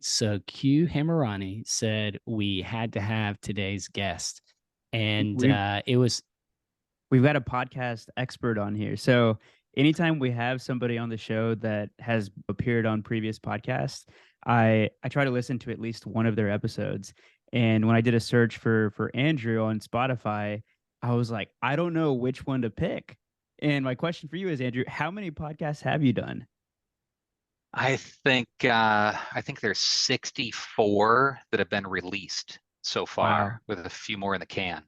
So Q Hamarani said we had to have today's guest, and We've it was we've got a podcast expert on here. So anytime we have somebody on the show that has appeared on previous podcasts, I try to listen to at least one of their episodes. And when I did a search for Andrew on Spotify, I was like, I don't know which one to pick. And my question for you is, Andrew, how many podcasts have you done? I think there's 64 that have been released so Wow. far, with a few more in the can.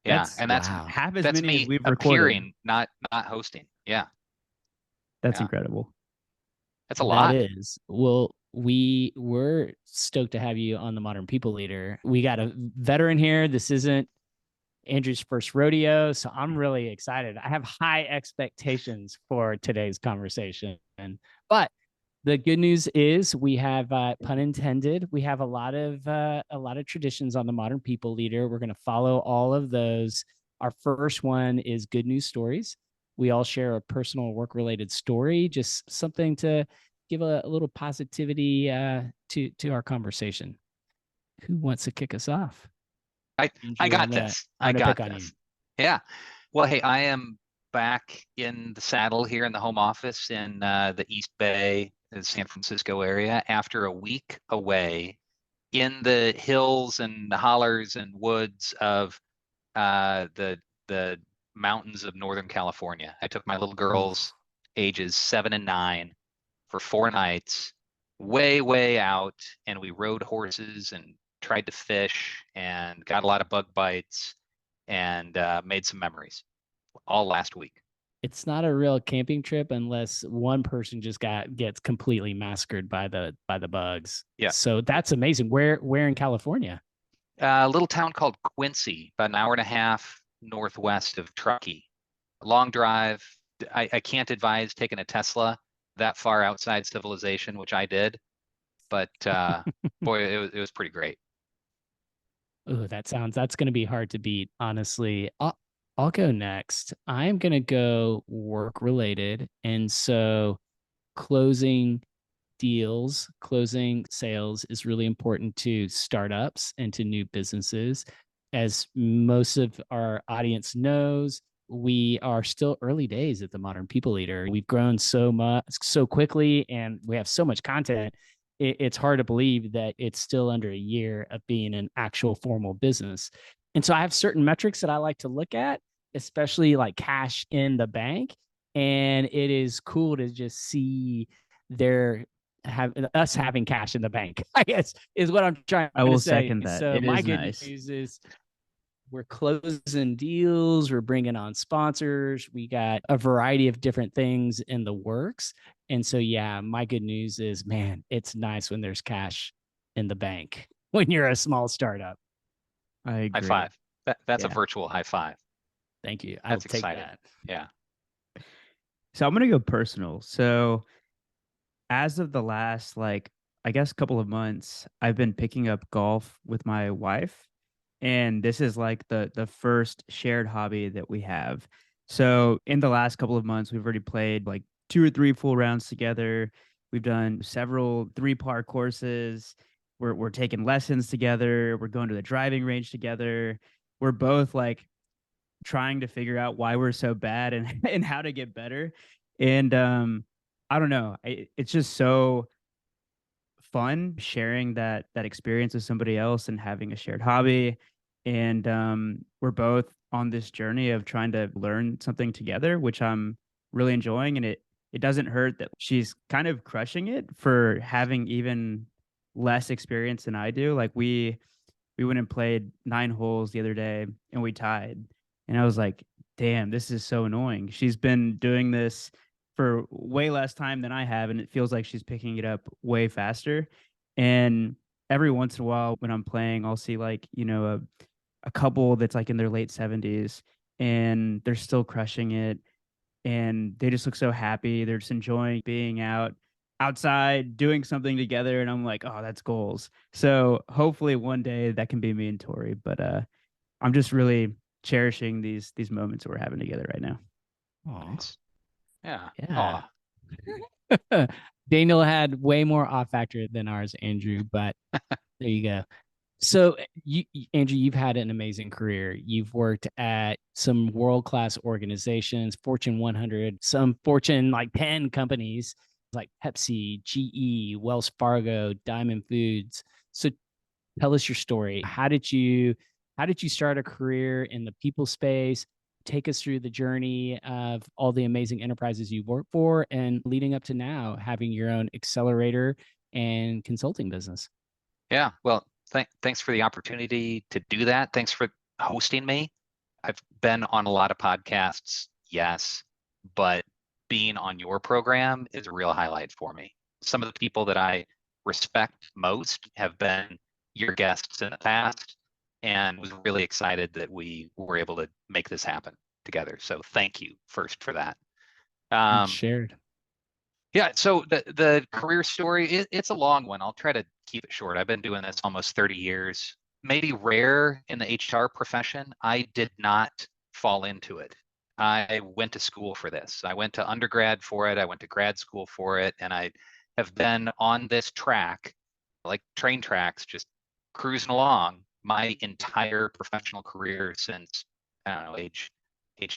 Yeah, That's and that's wow. half as that's many as me we've recorded. appearing, not hosting. Yeah, That's yeah, incredible. that's a That lot. is. Well, we were stoked to have you on the Modern People Leader. We got a veteran here. This isn't Andrew's first rodeo, so I'm really excited. I have high expectations for today's conversation. But the good news is we have, pun intended, we have a lot of traditions on the Modern People Leader. We're going to follow all of those. Our first one is good news stories. We all share a personal work related story, just something to give a little positivity to our conversation. Who wants to kick us off? I I Andrew, got this. I'm I gonna got pick on you. this. Yeah. Well, hey, I am back in the saddle here in the home office in the East Bay, the San Francisco area, after a week away in the hills and the hollers and woods of the mountains of Northern California. I took my little Oof. girls, ages 7 and 9, for 4 nights, way out, and we rode horses and tried to fish and got a lot of bug bites and made some memories all last week. It's not a real camping trip unless one person just gets completely massacred by the bugs. Yeah. So that's amazing. Where in California? A little town called Quincy, about an hour and a half northwest of Truckee. Long drive. I can't advise taking a Tesla that far outside civilization, which I did, but boy, it was pretty great. Oh, that's going to be hard to beat, honestly. I'll go next. I'm going to go work related. And so closing deals, closing sales is really important to startups and to new businesses. As most of our audience knows, we are still early days at the Modern People Leader. We've grown so much, so quickly, and we have so much content. It's hard to believe that it's still under a year of being an actual formal business. And so I have certain metrics that I like to look at, especially like cash in the bank. And it is cool to just see their have us having cash in the bank, I guess, is what I'm trying I to will say. second that. So It my is good nice. news is we're closing deals, we're bringing on sponsors, we got a variety of different things in the works. And so, yeah, my good news is, man, it's nice when there's cash in the bank when you're a small startup. I High agree. five. That's a Yeah. virtual high five. Thank you. I'll That's take exciting. that. Yeah. So I'm gonna go personal. So as of the last, like, I guess, couple of months, I've been picking up golf with my wife, and this is like the first shared hobby that we have. So in the last couple of months, we've already played like two or three full rounds together. We've done several three-par courses. We're taking lessons together. We're going to the driving range together. We're both like trying to figure out why we're so bad and and how to get better. And I don't know. It's just so fun sharing that experience with somebody else and having a shared hobby. And we're both on this journey of trying to learn something together, which I'm really enjoying. And it doesn't hurt that she's kind of crushing it for having even less experience than I do. Like we went and played 9 holes the other day and we tied. And I was like, damn, this is so annoying. She's been doing this for way less time than I have, and it feels like she's picking it up way faster. And every once in a while when I'm playing, I'll see like, a couple that's like in their late 70s and they're still crushing it and they just look so happy. They're just enjoying being outside doing something together, and I'm like, oh, that's goals. So hopefully one day that can be me and Tori. But I'm just really cherishing these moments that we're having together right now. Oh, Nice. Yeah. yeah. Oh, Daniel had way more off factor than ours, Andrew, but there you go. So Andrew, you've had an amazing career. You've worked at some world-class organizations, Fortune 100, some Fortune like 10 companies like Pepsi, GE, Wells Fargo, Diamond Foods. So tell us your story. How did you start a career in the people space? Take us through the journey of all the amazing enterprises you've worked for and leading up to now having your own accelerator and consulting business. Yeah, well, thanks for the opportunity to do that. Thanks for hosting me. I've been on a lot of podcasts, yes, but being on your program is a real highlight for me. Some of the people that I respect most have been your guests in the past, and was really excited that we were able to make this happen together. So thank you first for that. It's Um, shared. yeah, so the career story, it's a long one. I'll try to keep it short. I've been doing this almost 30 years. Maybe rare in the HR profession. I did not fall into it. I went to school for this. I went to undergrad for it. I went to grad school for it. And I have been on this track, like train tracks, just cruising along my entire professional career since, I don't know, age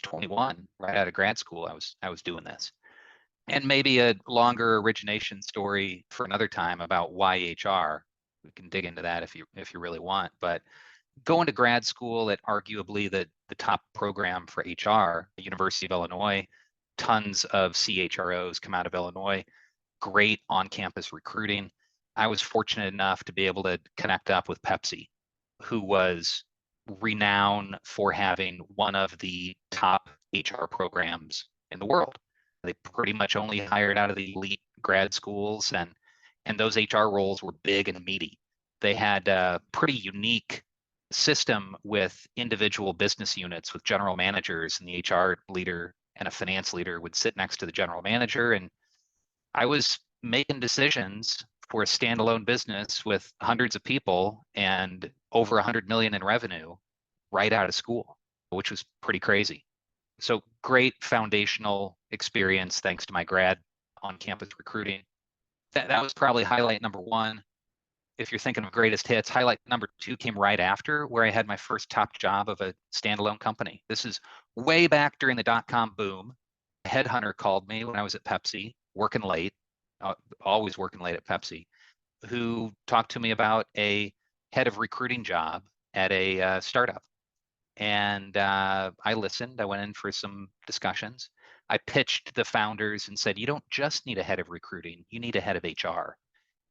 21, right out of grad school. I was doing this. And maybe a longer origination story for another time about why HR. We can dig into that if you really want. But going to grad school at arguably the top program for HR, the University of Illinois, tons of CHROs come out of Illinois, great on-campus recruiting. I was fortunate enough to be able to connect up with Pepsi, who was renowned for having one of the top HR programs in the world. They pretty much only hired out of the elite grad schools, and those HR roles were big and meaty. They had a pretty unique system with individual business units with general managers, and the HR leader and a finance leader would sit next to the general manager. And I was making decisions for a standalone business with hundreds of people and over 100 million in revenue right out of school, which was pretty crazy. So great foundational experience thanks to my grad on campus recruiting. That was probably highlight number one. If you're thinking of greatest hits, highlight number two came right after, where I had my first top job of a standalone company. This is way back during the dot-com boom. A headhunter called me when I was at Pepsi, working late, always working late at Pepsi, who talked to me about a head of recruiting job at a startup. And I listened. I went in for some discussions. I pitched the founders and said, you don't just need a head of recruiting, you need a head of HR.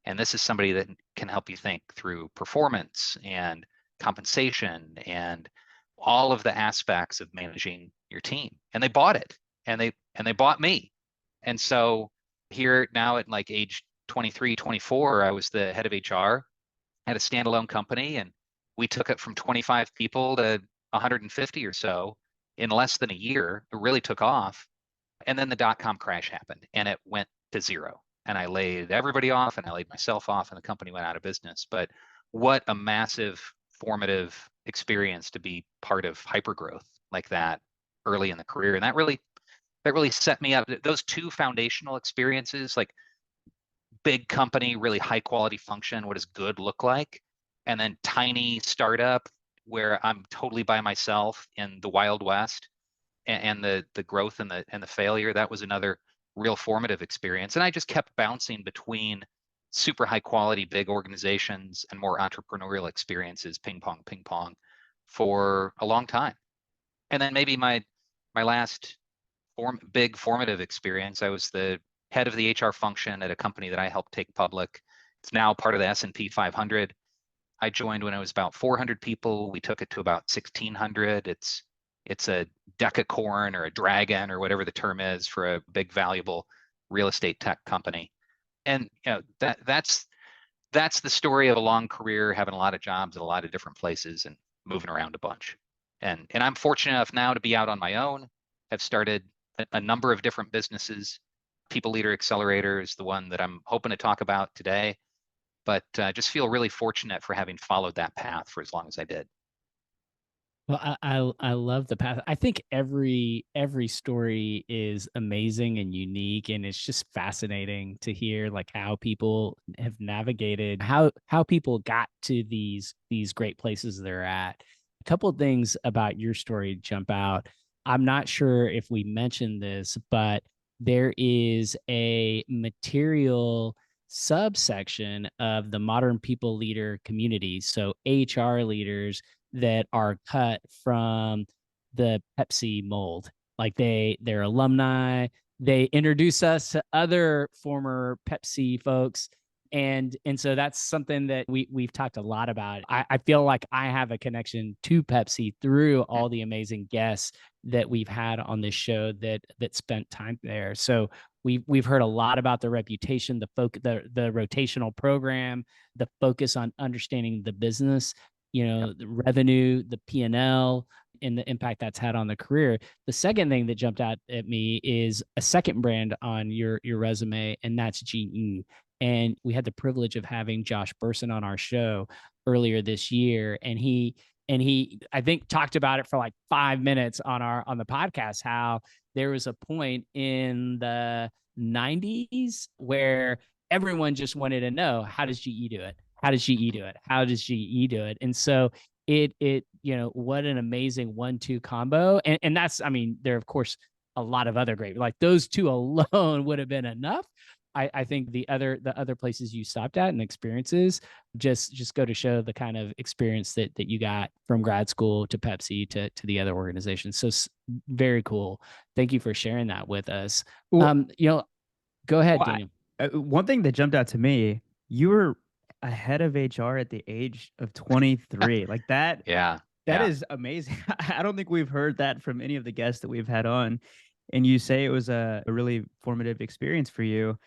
And this is somebody that can help you think through performance and compensation and all of the aspects of managing your team. And they bought it, and they bought me. And so here now at like age 23, 24, I was the head of HR at a standalone company, and we took it from 25 people to 150 or so in less than a year. It really took off. And then the dot-com crash happened, and it went to zero. And I laid everybody off, and I laid myself off, and the company went out of business. But what a massive formative experience to be part of hypergrowth like that early in the career. And that really set me up. Those two foundational experiences, like big company, really high quality function, what does good look like? And then tiny startup where I'm totally by myself in the Wild West, and the growth and the failure. That was another real formative experience. And I just kept bouncing between super high quality big organizations and more entrepreneurial experiences, ping pong for a long time. And then maybe my last big formative experience, I was the head of the HR function at a company that I helped take public. It's now part of the S&P 500. I joined when it was about 400 people. We took it to about 1,600. It's a decacorn or a dragon or whatever the term is for a big valuable real estate tech company. And that's the story of a long career, having a lot of jobs at a lot of different places and moving around a bunch. And I'm fortunate enough now to be out on my own. Have started a number of different businesses. People Leader Accelerator is the one that I'm hoping to talk about today, but just feel really fortunate for having followed that path for as long as I did. Well, I love the path. I think every story is amazing and unique, and it's just fascinating to hear like how people have navigated how people got to these great places they're at. A couple of things about your story jump out. I'm not sure if we mentioned this, but there is a material subsection of the modern people leader community. So HR leaders that are cut from the Pepsi mold. Like they're alumni. They introduce us to other former Pepsi folks. And so that's something that we've talked a lot about. I feel like I have a connection to Pepsi through all the amazing guests that we've had on this show that spent time there. So we've heard a lot about the reputation, the rotational program, the focus on understanding the business, Yep. the revenue, the P&L, and the impact that's had on the career. The second thing that jumped out at me is a second brand on your resume, and that's GE. And we had the privilege of having Josh Burson on our show earlier this year, and he I think talked about it for like 5 minutes on the podcast, how there was a point in the 90s where everyone just wanted to know, how does GE do it? How does GE do it? How does GE do it? And so what an amazing 1-2 combo. And that's, I mean, there are of course a lot of other great, like those two alone would have been enough. I think the other places you stopped at and experiences just go to show the kind of experience that you got from grad school to Pepsi to the other organizations. So very cool. Thank you for sharing that with us. Well, Go ahead, well, Daniel. one thing that jumped out to me, you were ahead of HR at the age of 23. Like that, Yeah, that yeah. is amazing. I don't think we've heard that from any of the guests that we've had on. And you say it was a really formative experience for you.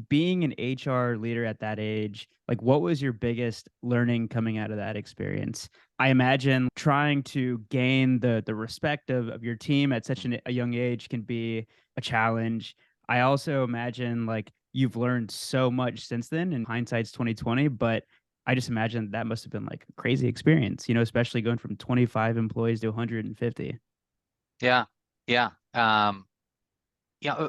Being an HR leader at that age, like what was your biggest learning coming out of that experience? I imagine trying to gain the respect of your team at such a young age can be a challenge. I also imagine like you've learned so much since then, and hindsight's 2020, but I just imagine that must have been like a crazy experience, especially going from 25 employees to 150. Yeah, yeah.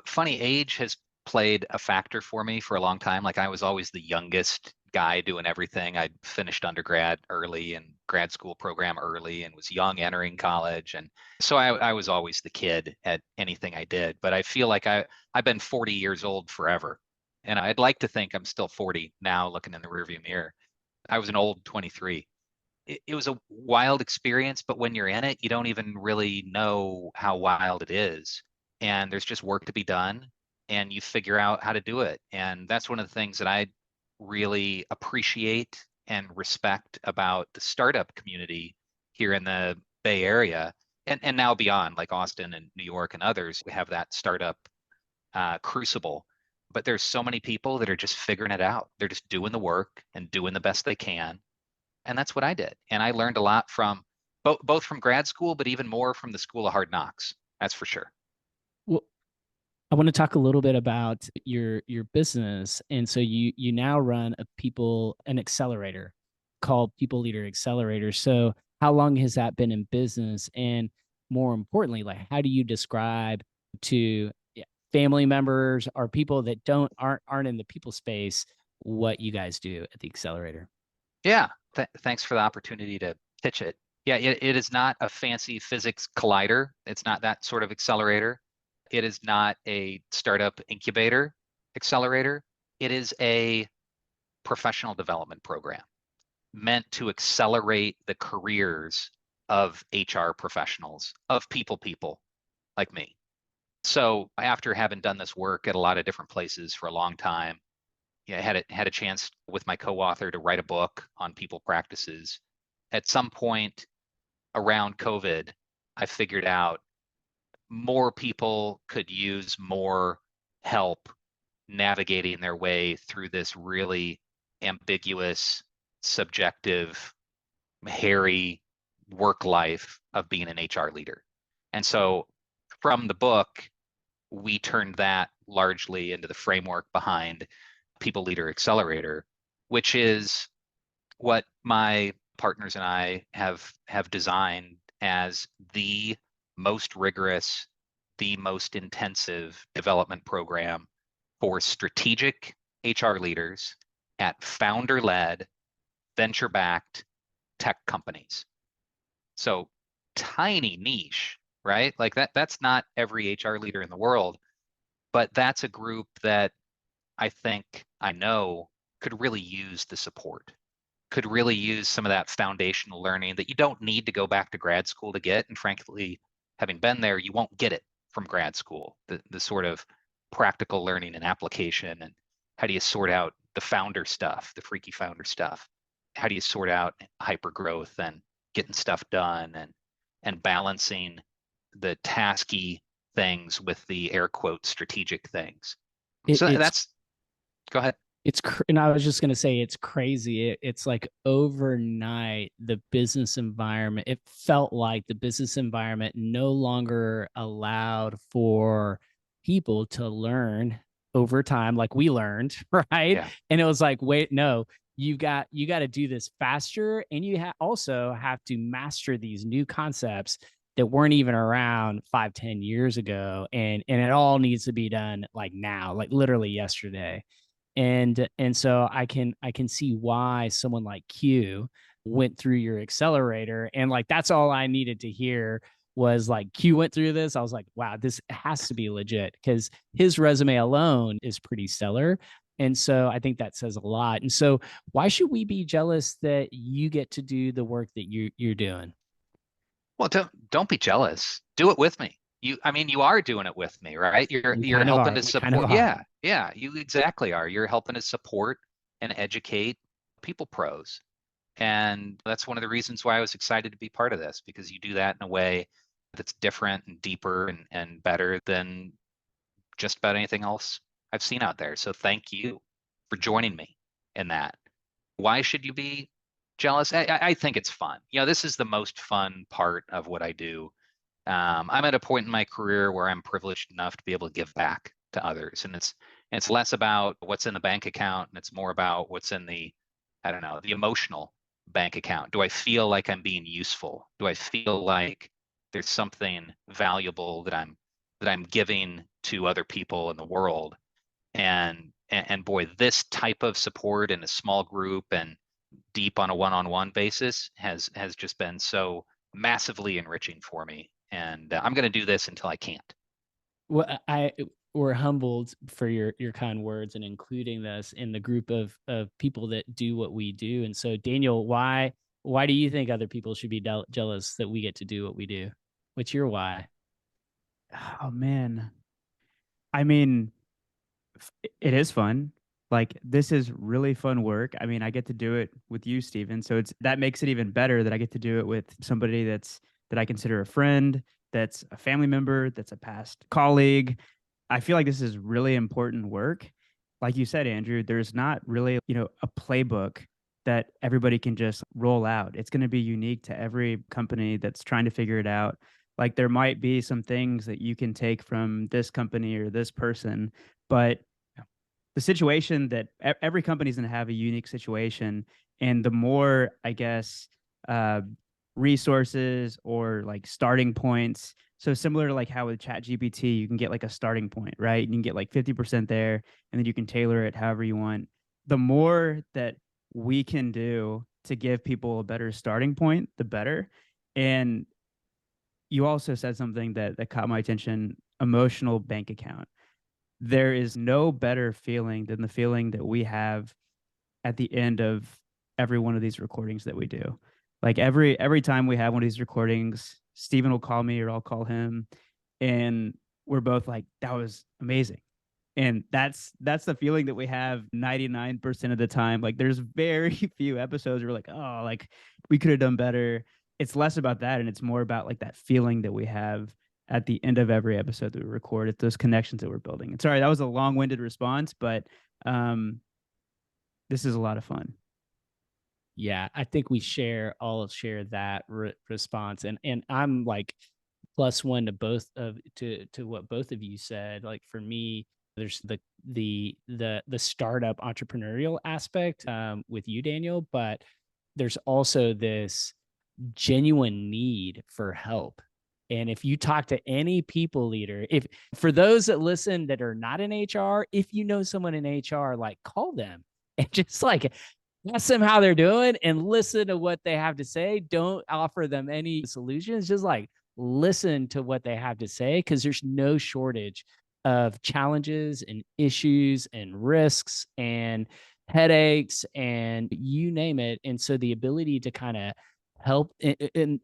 Funny, age has played a factor for me for a long time. Like I was always the youngest guy doing everything. I finished undergrad early and grad school program early and was young entering college. And so I was always the kid at anything I did. But I feel like I've been 40 years old forever. And I'd like to think I'm still 40 now looking in the rearview mirror. I was an old 23. It was a wild experience, but when you're in it, you don't even really know how wild it is. And there's just work to be done, and you figure out how to do it. And that's one of the things that I really appreciate and respect about the startup community here in the Bay Area and now beyond, like Austin and New York and others. We have that startup crucible. But there's so many people that are just figuring it out. They're just doing the work and doing the best they can, and that's what I did. And I learned a lot from both from grad school, but even more from the School of Hard Knocks. That's for sure. Well, I want to talk a little bit about your business. And so you now run an accelerator called People Leader Accelerator. So how long has that been in business? And more importantly, like how do you describe to family members or people that aren't in the people space what you guys do at the accelerator? Yeah. Thanks for the opportunity to pitch it. Yeah, it is not a fancy physics collider. It's not that sort of accelerator. It is not a startup incubator accelerator. It is a professional development program meant to accelerate the careers of HR professionals, of people like me. So after having done this work at a lot of different places for a long time, yeah, I had a chance with my co-author to write a book on people practices. At some point around COVID, I figured out more people could use more help navigating their way through this really ambiguous, subjective, hairy work life of being an HR leader. And so from the book, we turned that largely into the framework behind People Leader Accelerator, which is what my partners and I have designed as the most rigorous, the most intensive development program for strategic HR leaders at founder-led, venture-backed tech companies. So tiny niche, right? Like that's not every HR leader in the world, but that's a group that I know could really use the support, could really use some of that foundational learning that you don't need to go back to grad school to get. And frankly, having been there, you won't get it from grad school, the sort of practical learning and application. And how do you sort out the founder stuff, the freaky founder stuff? How do you sort out hyper growth and getting stuff done and balancing the tasky things with the air quote strategic things? It, So it's that's go ahead. and I was just going to say it's crazy. It's like overnight, the business environment, it felt like the business environment no longer allowed for people to learn over time, like we learned, right? Yeah. And it was like, wait, no, you got to do this faster, and also have to master these new concepts that weren't even around 5, 10 years ago, and it all needs to be done like now, like literally yesterday. And so I can see why someone like Q went through your accelerator, and like that's all I needed to hear was like Q went through this. I was like, wow, this has to be legit, because his resume alone is pretty stellar. And so I think that says a lot. And so why should we be jealous that you get to do the work that you're doing? Well, don't be jealous. Do it with me. I mean, you are doing it with me, right? We You're kind of helping are. to We kind of support. are. Yeah, yeah, you exactly are. You're helping to support and educate people pros. And that's one of the reasons why I was excited to be part of this, because you do that in a way that's different and deeper and better than just about anything else I've seen out there. So thank you for joining me in that. Why should you be jealous? I think it's fun. This is the most fun part of what I do. I'm at a point in my career where I'm privileged enough to be able to give back to others, and it's less about what's in the bank account, and it's more about what's in I don't know, the emotional bank account. Do I feel like I'm being useful? Do I feel like there's something valuable that I'm giving to other people in the world? And boy, this type of support in a small group and deep on a one-on-one basis has just been so massively enriching for me. And I'm going to do this until I can't. Well, we're humbled for your kind words and including us in the group of people that do what we do. And so, Daniel, why do you think other people should be jealous that we get to do what we do? What's your why? Oh man. I mean, it is fun. Like this is really fun work. I mean, I get to do it with you, Steven. So that makes it even better that I get to do it with somebody that I consider a friend, that's a family member, that's a past colleague. I feel like this is really important work. Like you said, Andrew, there's not really, a playbook that everybody can just roll out. It's going to be unique to every company that's trying to figure it out. Like there might be some things that you can take from this company or this person, but the situation that every company is going to have a unique situation, and the more I guess uh, resources or like starting points, so similar to like how with chat gpt you can get like a starting point, right? You can get like 50% there, and then you can tailor it however you want. The more that we can do to give people a better starting point, the better. And you also said something that caught my attention: emotional bank account. There is no better feeling than the feeling that we have at the end of every one of these recordings that we do. Like every time we have one of these recordings, Steven will call me or I'll call him, and we're both like, that was amazing. And that's the feeling that we have 99% of the time. Like there's very few episodes where we're like, oh, like we could have done better. It's less about that, and it's more about like that feeling that we have at the end of every episode that we record. It's those connections that we're building. And sorry, that was a long-winded response, but um, this is a lot of fun. Yeah, I think we all share that response, and I'm like +1 to both of to what both of you said. Like for me, there's the startup entrepreneurial aspect with you, Daniel, but there's also this genuine need for help. And if you talk to any people leader, if for those that listen that are not in HR, if you know someone in HR, like call them and just like ask them how they're doing and listen to what they have to say. Don't offer them any solutions. Just like listen to what they have to say, because there's no shortage of challenges and issues and risks and headaches and you name it. And so the ability to kind of help and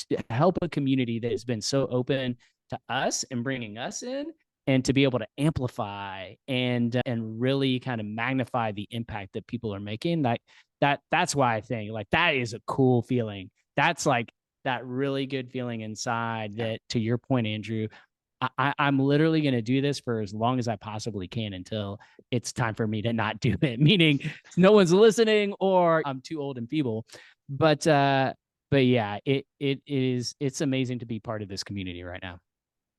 to help a community that has been so open to us and bringing us in, and to be able to amplify and really kind of magnify the impact that people are making, that's why I think like that is a cool feeling. That's like that really good feeling inside Yeah. that, to your point, Andrew, I'm literally going to do this for as long as I possibly can until it's time for me to not do it, meaning no one's listening or I'm too old and feeble. But yeah, it's amazing to be part of this community right now.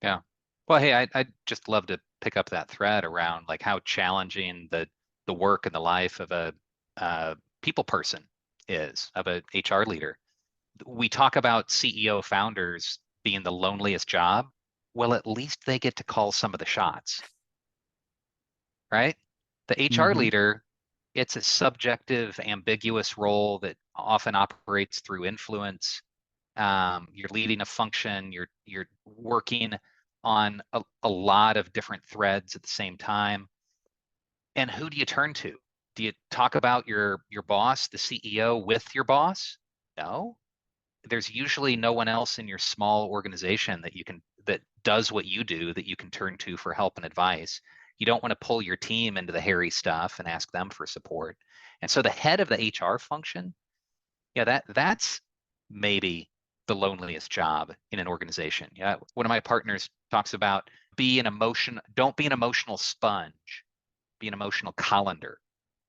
Yeah. Well, hey, I'd just love to pick up that thread around like how challenging the work and the life of a people person is, of a HR leader. We talk about CEO founders being the loneliest job. Well, at least they get to call some of the shots, right? The HR Mm-hmm. leader, it's a subjective, ambiguous role that often operates through influence. You're leading a function, you're working on a lot of different threads at the same time. And who do you turn to? Do you talk about your boss, the CEO, with your boss? No. There's usually no one else in your small organization that does what you do that you can turn to for help and advice. You don't want to pull your team into the hairy stuff and ask them for support. And so the head of the HR function, yeah, that's maybe the loneliest job in an organization. Yeah, one of my partners talks about don't be an emotional sponge, be an emotional colander.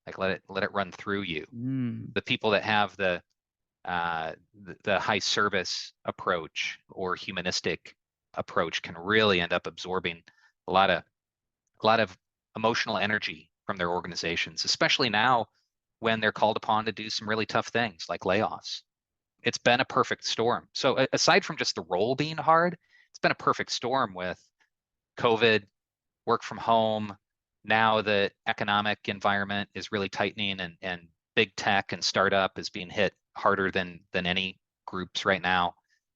Like let it run through you. Mm. The people that have the high service approach or humanistic approach can really end up absorbing a lot of emotional energy from their organizations, especially now when they're called upon to do some really tough things like layoffs. It's been a perfect storm. So aside from just the role being hard, it's been a perfect storm with COVID, work from home. Now the economic environment is really tightening, and big tech and startup is being hit harder than any groups right now.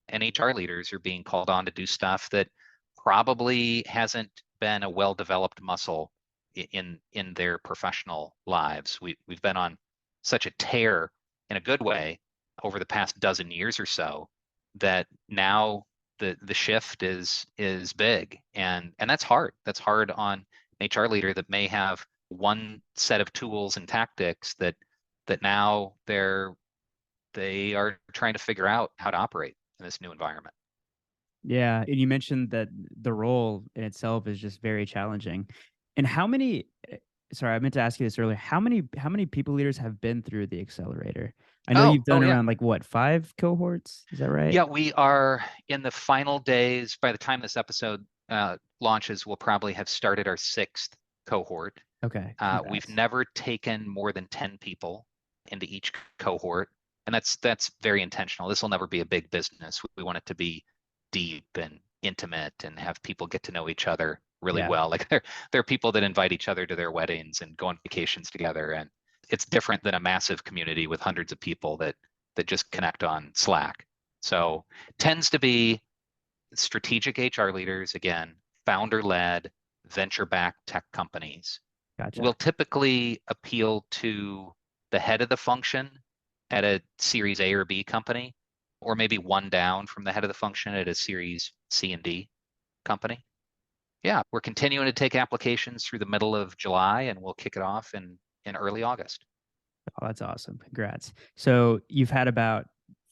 And HR leaders are being called on to do stuff that probably hasn't been a well-developed muscle in their professional lives. We've been on such a tear in a good way over the past dozen years or so that now the shift is big, and that's hard. That's hard on an HR leader that may have one set of tools and tactics that now they are trying to figure out how to operate in this new environment. Yeah, and you mentioned that the role in itself is just very challenging. And how many sorry, I meant to ask you this earlier. How many people leaders have been through the accelerator? I know you've Oh done yeah. around like what, 5 cohorts? Is that right? Yeah, we are in the final days. By the time this episode launches, we'll probably have started our sixth cohort. Okay, We've congrats. never taken more than 10 people into each cohort, and that's very intentional. This will never be a big business. We want it to be deep and intimate and have people get to know each other really Yeah. well. Like there are people that invite each other to their weddings and go on vacations together, and it's different than a massive community with hundreds of people that just connect on Slack. So tends to be strategic HR leaders, again, founder-led, venture-backed tech companies will Gotcha. typically appeal to the head of the function at a Series A or B company, or maybe one down from the head of the function at a Series C and D company. Yeah, we're continuing to take applications through the middle of July, and we'll kick it off in early August. Oh, that's awesome. Congrats. So you've had about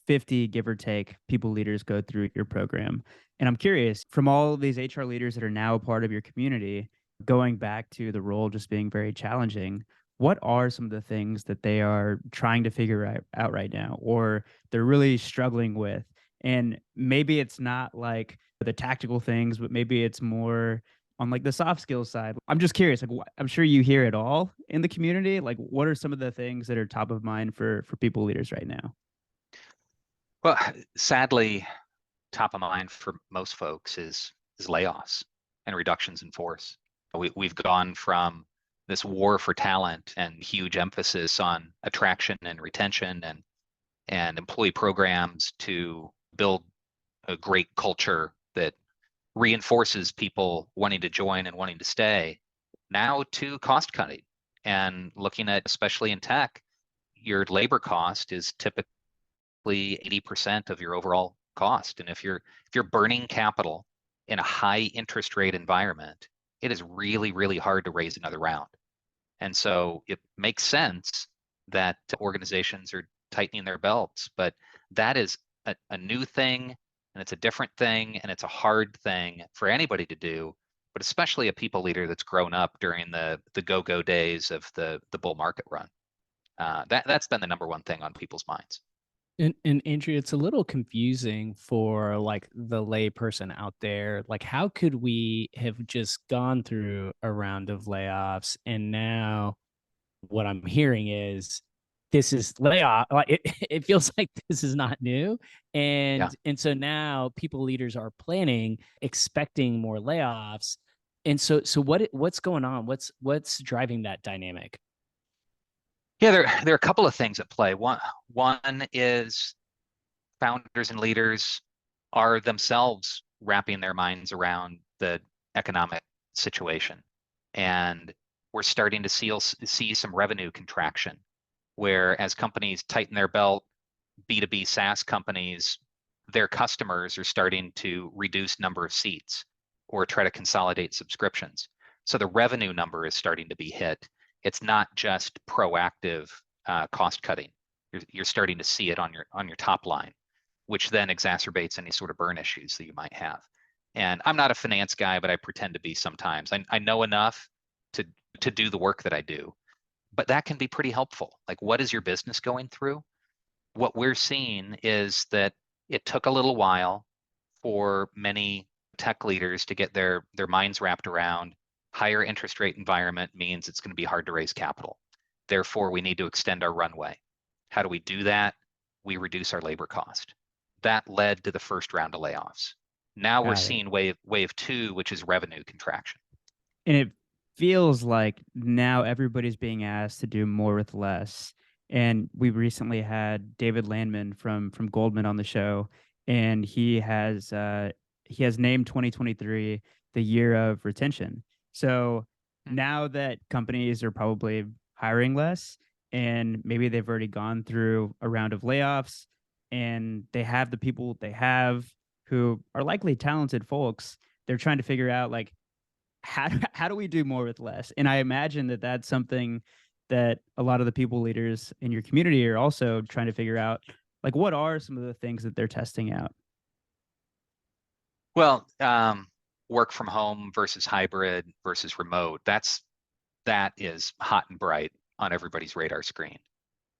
50, give or take, people leaders go through your program. And I'm curious, from all these HR leaders that are now a part of your community, going back to the role just being very challenging, what are some of the things that they are trying to figure out right now, or they're really struggling with? And maybe it's not like the tactical things, but maybe it's more on like the soft skills side. I'm just curious, like I'm sure you hear it all in the community. Like what are some of the things that are top of mind for people leaders right now? Well, sadly, top of mind for most folks is layoffs and reductions in force. We've gone from this war for talent and huge emphasis on attraction and retention and employee programs to build a great culture that reinforces people wanting to join and wanting to stay, now to cost cutting and looking at, especially in tech, your labor cost is typically 80% of your overall cost. And if you're burning capital in a high interest rate environment, it is really, really hard to raise another round. And so it makes sense that organizations are tightening their belts, but that is a new thing, and it's a different thing, and it's a hard thing for anybody to do, but especially a people leader that's grown up during the go-go days of the bull market run. That's been the number one thing on people's minds. And Andrew, it's a little confusing for like the lay person out there. Like, how could we have just gone through a round of layoffs and now what I'm hearing is this is layoff, like it feels like this is not new. Yeah. And so now people leaders are planning, expecting more layoffs. And so what's going on? What's driving that dynamic? Yeah, there are a couple of things at play. One is founders and leaders are themselves wrapping their minds around the economic situation. And we're starting to see some revenue contraction, where as companies tighten their belt, B2B SaaS companies, their customers are starting to reduce number of seats or try to consolidate subscriptions. So the revenue number is starting to be hit. It's not just proactive cost cutting. You're starting to see it on your top line, which then exacerbates any sort of burn issues that you might have. And I'm not a finance guy, but I pretend to be sometimes. I know enough to do the work that I do, but that can be pretty helpful. Like, what is your business going through? What we're seeing is that it took a little while for many tech leaders to get their minds wrapped around higher interest rate environment means it's going to be hard to raise capital. Therefore, we need to extend our runway. How do we do that? We reduce our labor cost. That led to the first round of layoffs. Now we're Got it. seeing wave two, which is revenue contraction. And it feels like now everybody's being asked to do more with less. And we recently had David Landman from Goldman on the show, and he has named 2023 the year of retention. So now that companies are probably hiring less, and maybe they've already gone through a round of layoffs, and they have the people they have who are likely talented folks, they're trying to figure out like how do we do more with less? And I imagine that that's something that a lot of the people leaders in your community are also trying to figure out. Like, what are some of the things that they're testing out? Well, work from home versus hybrid versus remote. That is hot and bright on everybody's radar screen.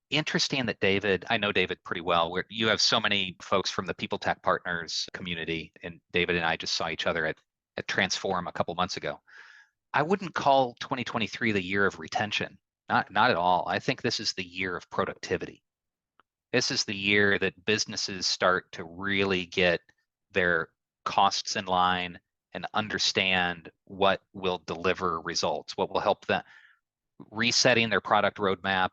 Interesting that I know David pretty well. Where you have so many folks from the People Tech Partners community, and David and I just saw each other at Transform a couple months ago. I wouldn't call 2023 the year of retention. Not at all. I think this is the year of productivity. This is the year that businesses start to really get their costs in line and understand what will deliver results, what will help them resetting their product roadmap,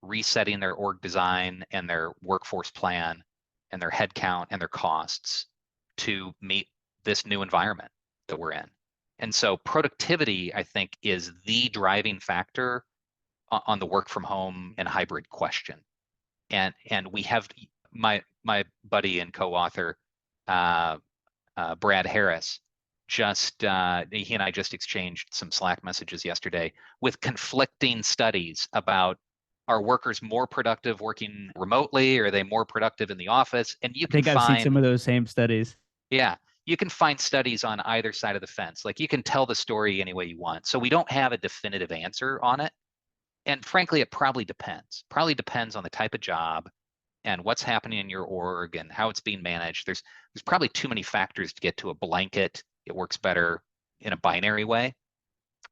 resetting their org design and their workforce plan and their headcount and their costs to meet this new environment that we're in. And so productivity, I think, is the driving factor on the work from home and hybrid question. And we have my buddy and co-author Brad Harris he and I just exchanged some Slack messages yesterday with conflicting studies about, are workers more productive working remotely? Are they more productive in the office? And you I can think I've seen some find, of those same studies. yeah, you can find studies on either side of the fence. Like, you can tell the story any way you want. So we don't have a definitive answer on it. And frankly, it probably depends. Probably depends on the type of job and what's happening in your org and how it's being managed. There's probably too many factors to get to a blanket. It works better in a binary way.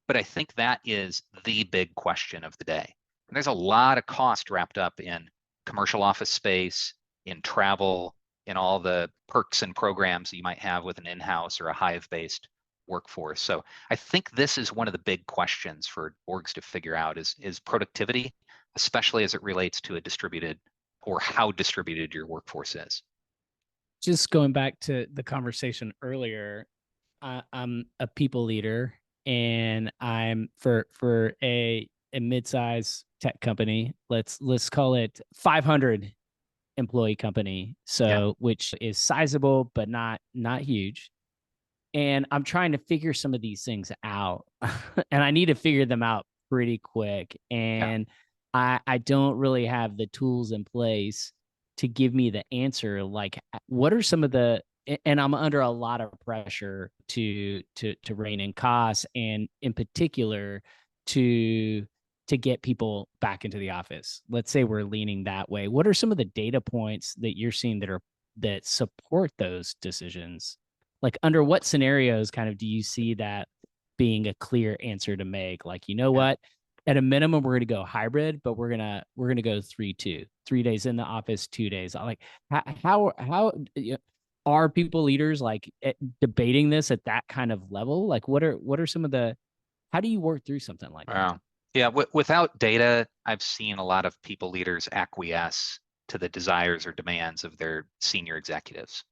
But I think that is the big question of the day. And there's a lot of cost wrapped up in commercial office space, in travel, in all the perks and programs that you might have with an in-house or a Hive-based workforce. So I think this is one of the big questions for orgs to figure out is productivity, especially as it relates to a distributed or how distributed your workforce is. Just going back to the conversation earlier, I'm a people leader, and I'm for a mid-size tech company. Let's call it 500 employee company. Yeah. So which is sizable but not huge. And I'm trying to figure some of these things out. And I need to figure them out pretty quick. Yeah. And I don't really have the tools in place to give me the answer. Like, what are some of the, and I'm under a lot of pressure to rein in costs, and in particular to get people back into the office. Let's say we're leaning that way. What are some of the data points that you're seeing that support those decisions? Like, under what scenarios kind of do you see that being a clear answer to make? Like, you know Yeah. what? At a minimum, we're gonna go hybrid, but we're gonna go 3-2, 3 days in the office, 2 days. Like, how are people leaders like debating this at that kind of level? Like, what are some of the, how do you work through something like that? Wow. Yeah, without data, I've seen a lot of people leaders acquiesce to the desires or demands of their senior executives.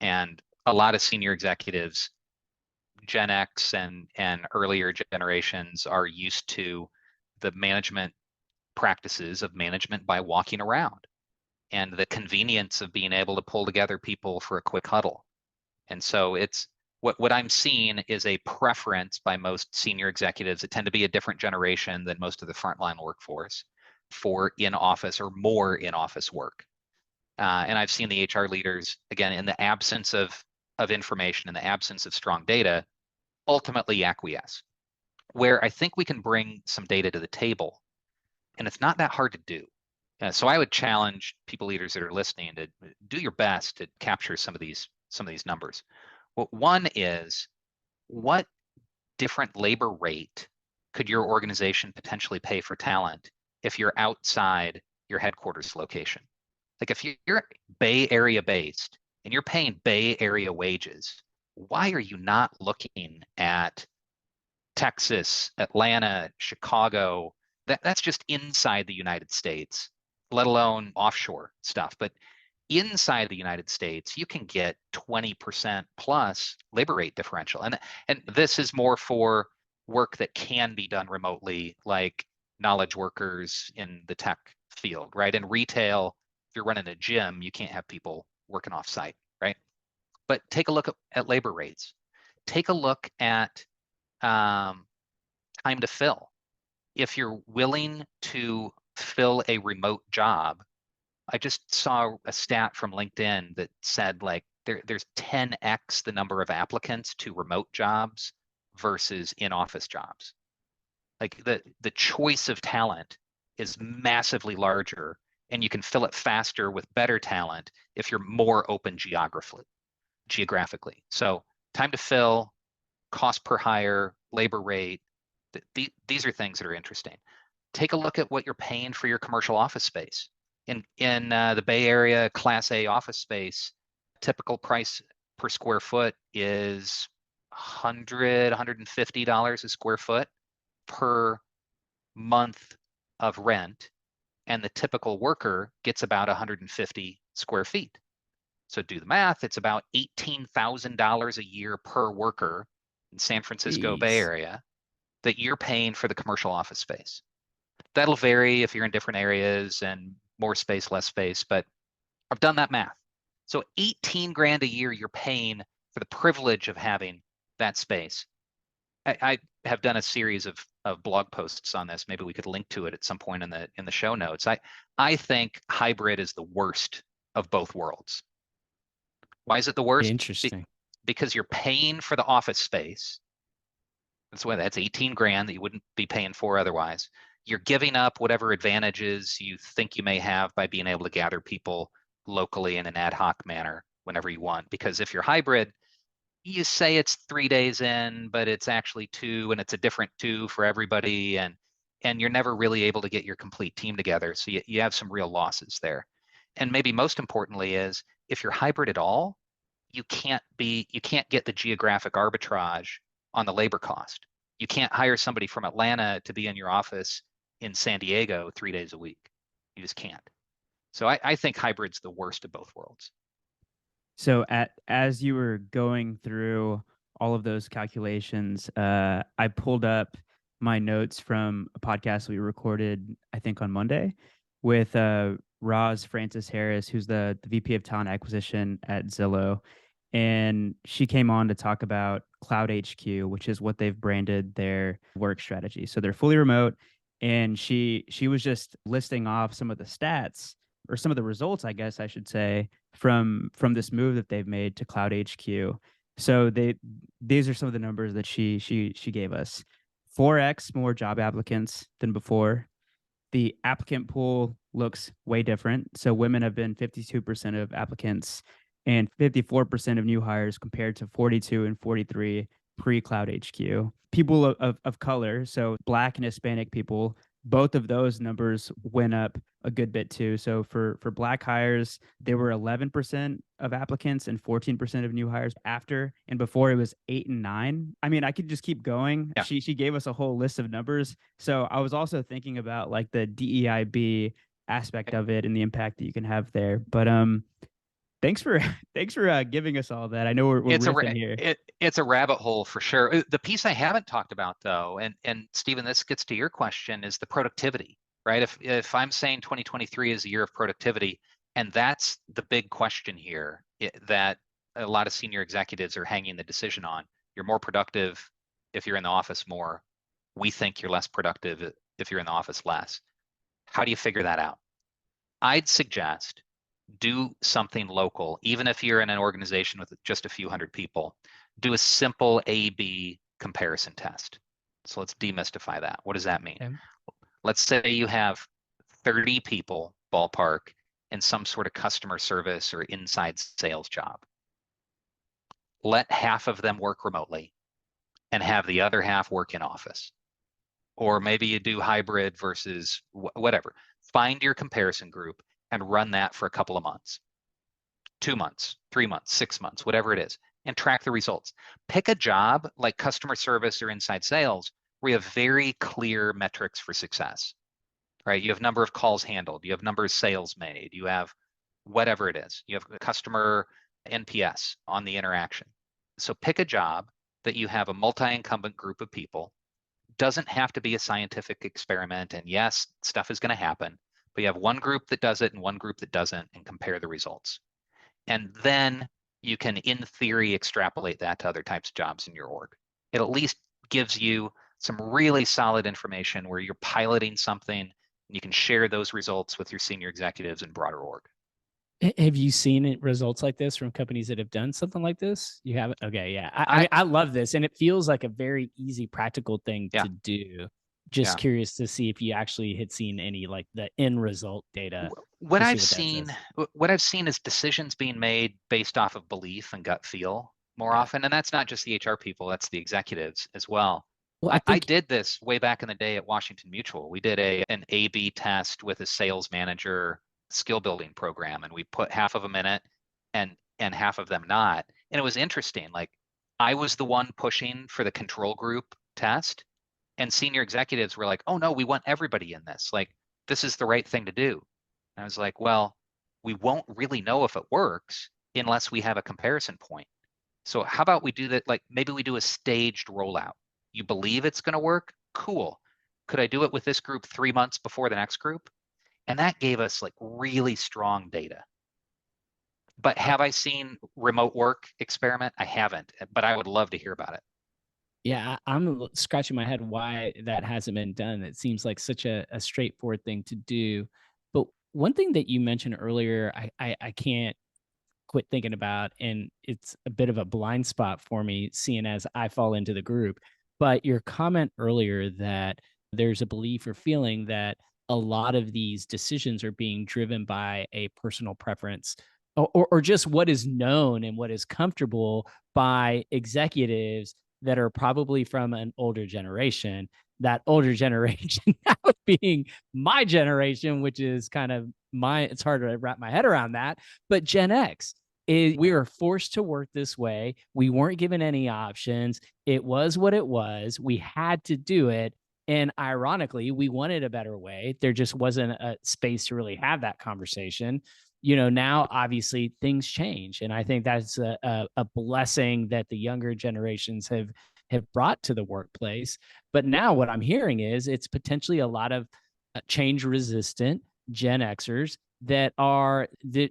And a lot of senior executives, Gen X and earlier generations, are used to the management practices of management by walking around and the convenience of being able to pull together people for a quick huddle. And so it's what I'm seeing is a preference by most senior executives that tend to be a different generation than most of the frontline workforce for in-office or more in-office work. And I've seen the HR leaders, again, in the absence of information, in the absence of strong data, ultimately acquiesce. Where I think we can bring some data to the table, and it's not that hard to do. So I would challenge people leaders that are listening to do your best to capture some of these numbers. Well, one is, what different labor rate could your organization potentially pay for talent if you're outside your headquarters location? Like, if you're Bay Area based and you're paying Bay Area wages, why are you not looking at Texas, Atlanta, Chicago? That's just inside the United States, let alone offshore stuff. But inside the United States, you can get 20% plus labor rate differential. And this is more for work that can be done remotely, like knowledge workers in the tech field, right? In retail, if you're running a gym, you can't have people working off site, right? But take a look at labor rates. Take a look at time to fill. If you're willing to fill a remote job, I just saw a stat from LinkedIn that said, like, there's 10x the number of applicants to remote jobs versus in-office jobs. Like, the choice of talent is massively larger, and you can fill it faster with better talent if you're more open geographically. So time to fill, cost per hire, labor rate, these are things that are interesting. Take a look at what you're paying for your commercial office space. In the Bay Area, Class A office space, typical price per square foot is $150 a square foot per month of rent, and the typical worker gets about 150 square feet. So do the math, it's about $18,000 a year per worker in San Francisco Bay Jeez. Area that you're paying for the commercial office space. That'll vary if you're in different areas and more space, less space, but I've done that math. So 18 grand a year you're paying for the privilege of having that space. I have done a series of blog posts on this. Maybe we could link to it at some point in the show notes. I think hybrid is the worst of both worlds. Why is it the worst? Interesting. Because you're paying for the office space. That's 18 grand that you wouldn't be paying for otherwise. You're giving up whatever advantages you think you may have by being able to gather people locally in an ad hoc manner whenever you want. Because if you're hybrid, you say it's 3 days in, but it's actually 2, and it's a different 2 for everybody, and you're never really able to get your complete team together. So you have some real losses there. And maybe most importantly is if you're hybrid at all, you can't get the geographic arbitrage on the labor cost. You can't hire somebody from Atlanta to be in your office in San Diego 3 days a week. You just can't. So I think hybrid's the worst of both worlds. So as you were going through all of those calculations, I pulled up my notes from a podcast we recorded, I think on Monday, with Roz Francis Harris, who's the VP of Talent Acquisition at Zillow. And she came on to talk about Cloud HQ, which is what they've branded their work strategy. So they're fully remote. And she was just listing off some of the stats or some of the results, I guess I should say, from this move that they've made to Cloud HQ. So these are some of the numbers that she gave us. 4x more job applicants than before. The applicant pool looks way different. So women have been 52% of applicants and 54% of new hires compared to 42 and 43 pre-Cloud HQ. People of color, so Black and Hispanic people, both of those numbers went up a good bit too. So for Black hires, they were 11% of applicants and 14% of new hires after, and before it was 8 and 9. I mean, I could just keep going. Yeah. She gave us a whole list of numbers. So I was also thinking about like the DEIB aspect of it and the impact that you can have there. But thanks for giving us all that. I know we're riffing here. It's a rabbit hole for sure. The piece I haven't talked about though, and Stephen, this gets to your question, is the productivity, right? If I'm saying 2023 is a year of productivity, and that's the big question here that a lot of senior executives are hanging the decision on. You're more productive if you're in the office more. We think you're less productive if you're in the office less. How do you figure that out? I'd suggest do something local, even if you're in an organization with just a few hundred people. Do a simple A/B comparison test. So let's demystify that. What does that mean? Okay. Let's say you have 30 people, ballpark, in some sort of customer service or inside sales job. Let half of them work remotely and have the other half work in office. Or maybe you do hybrid versus whatever. Find your comparison group and run that for a couple of months, 2 months, 3 months, 6 months, whatever it is, and track the results. Pick a job like customer service or inside sales where you have very clear metrics for success, right? You have number of calls handled, you have number of sales made, you have whatever it is, you have a customer NPS on the interaction. So pick a job that you have a multi-incumbent group of people. Doesn't have to be a scientific experiment, and yes, stuff is going to happen, but you have one group that does it and one group that doesn't, and compare the results. And then you can, in theory, extrapolate that to other types of jobs in your org. It at least gives you some really solid information where you're piloting something and you can share those results with your senior executives and broader org. Have you seen results like this from companies that have done something like this? You haven't? Okay, yeah. I love this, and it feels like a very easy, practical thing to do. Just curious to see if you actually had seen any like the end result data. What I've seen is decisions being made based off of belief and gut feel more often, and that's not just the HR people; that's the executives as well. Well, I did this way back in the day at Washington Mutual. We did an A/B test with a sales manager skill building program, and we put half of them in it and half of them not. And it was interesting. Like I was the one pushing for the control group test, and senior executives were like, "Oh no, we want everybody in this. Like this is the right thing to do." And I was like, "Well, we won't really know if it works unless we have a comparison point. So how about we do that? Like maybe we do a staged rollout. You believe it's going to work? Cool. Could I do it with this group 3 months before the next group?" And that gave us like really strong data. But have I seen remote work experiment? I haven't, but I would love to hear about it. Yeah, I'm scratching my head why that hasn't been done. It seems like such a straightforward thing to do. But one thing that you mentioned earlier, I can't quit thinking about, and it's a bit of a blind spot for me, seeing as I fall into the group. But your comment earlier that there's a belief or feeling that a lot of these decisions are being driven by a personal preference or just what is known and what is comfortable by executives that are probably from an older generation. That older generation now being my generation, which is kind of it's hard to wrap my head around that. But Gen X is, we were forced to work this way. We weren't given any options. It was what it was. We had to do it. And ironically, we wanted a better way. There just wasn't a space to really have that conversation. Now obviously things change. And I think that's a blessing that the younger generations have brought to the workplace. But now what I'm hearing is it's potentially a lot of change resistant Gen Xers that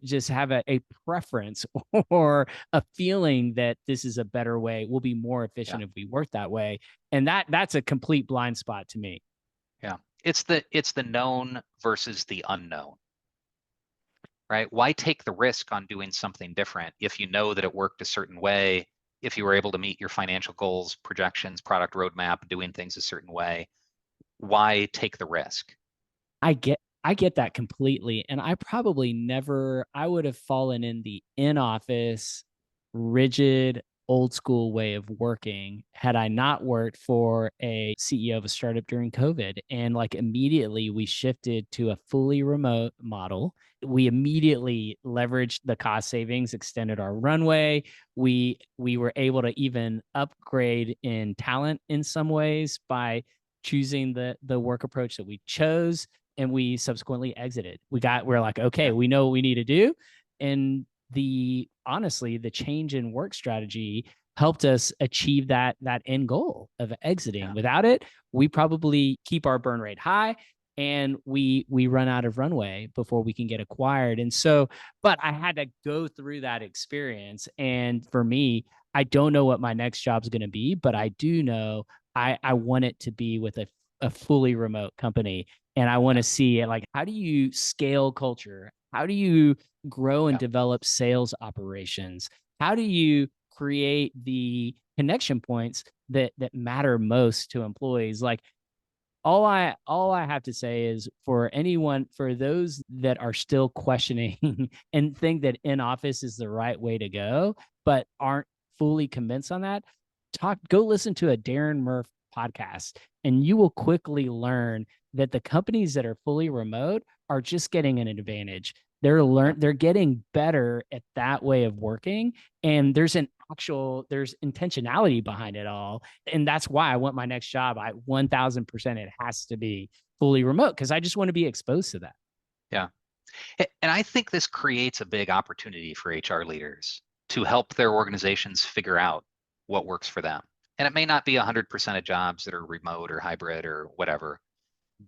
just have a preference or a feeling that this is a better way. We'll be more efficient Yeah. if we work that way. And that's a complete blind spot to me. Yeah. It's the known versus the unknown, right? Why take the risk on doing something different if you know that it worked a certain way, if you were able to meet your financial goals, projections, product roadmap, doing things a certain way? Why take the risk? I get that completely. And I would have fallen in the in-office, rigid, old school way of working had I not worked for a CEO of a startup during COVID. And like immediately we shifted to a fully remote model. We immediately leveraged the cost savings, extended our runway. We were able to even upgrade in talent in some ways by choosing the work approach that we chose, and we subsequently exited. We're like, okay, Yeah. we know what we need to do. And honestly, the change in work strategy helped us achieve that end goal of exiting. Yeah. Without it, we probably keep our burn rate high and we run out of runway before we can get acquired. And so, but I had to go through that experience. And for me, I don't know what my next job's going to be, but I do know I want it to be with a fully remote company. And I want Yeah. to see like, how do you scale culture? How do you grow and Yeah. develop sales operations? How do you create the connection points that matter most to employees? Like, all I have to say is for those that are still questioning and think that in office is the right way to go, but aren't fully convinced on that, go listen to a Darren Murph podcast, and you will quickly learn that the companies that are fully remote are just getting an advantage. Yeah. They're getting better at that way of working, and there's intentionality behind it all. And that's why I want my next job. 1000% it has to be fully remote because I just want to be exposed to that. Yeah. And I think this creates a big opportunity for HR leaders to help their organizations figure out what works for them. And it may not be 100% of jobs that are remote or hybrid or whatever.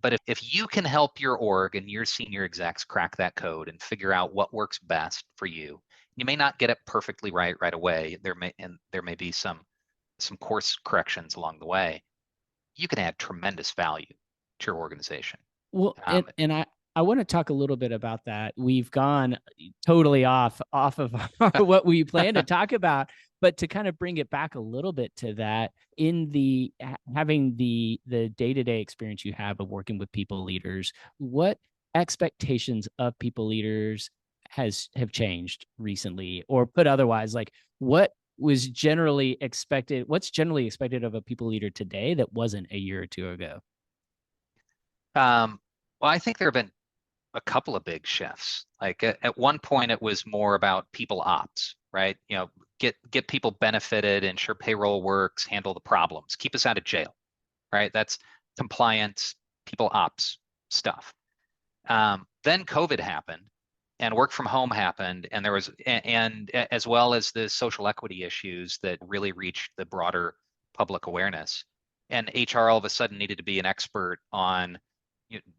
But if you can help your org and your senior execs crack that code and figure out what works best for you, you may not get it perfectly right away. There may be some course corrections along the way. You can add tremendous value to your organization. Well, and Um, and I want to talk a little bit about that. We've gone totally off of what we plan to talk about, but to kind of bring it back a little bit to that, in having the day-to-day experience you have of working with people leaders, what expectations of people leaders have changed recently? Or put otherwise, like what's generally expected of a people leader today that wasn't a year or two ago? um, well, I think there have been a couple of big shifts. Like at one point, it was more about people ops, right? Get people benefited, ensure payroll works, handle the problems, keep us out of jail, right? That's compliance, people ops stuff. Then COVID happened, and work from home happened, and there was and as well as the social equity issues that really reached the broader public awareness. And HR all of a sudden needed to be an expert on you know,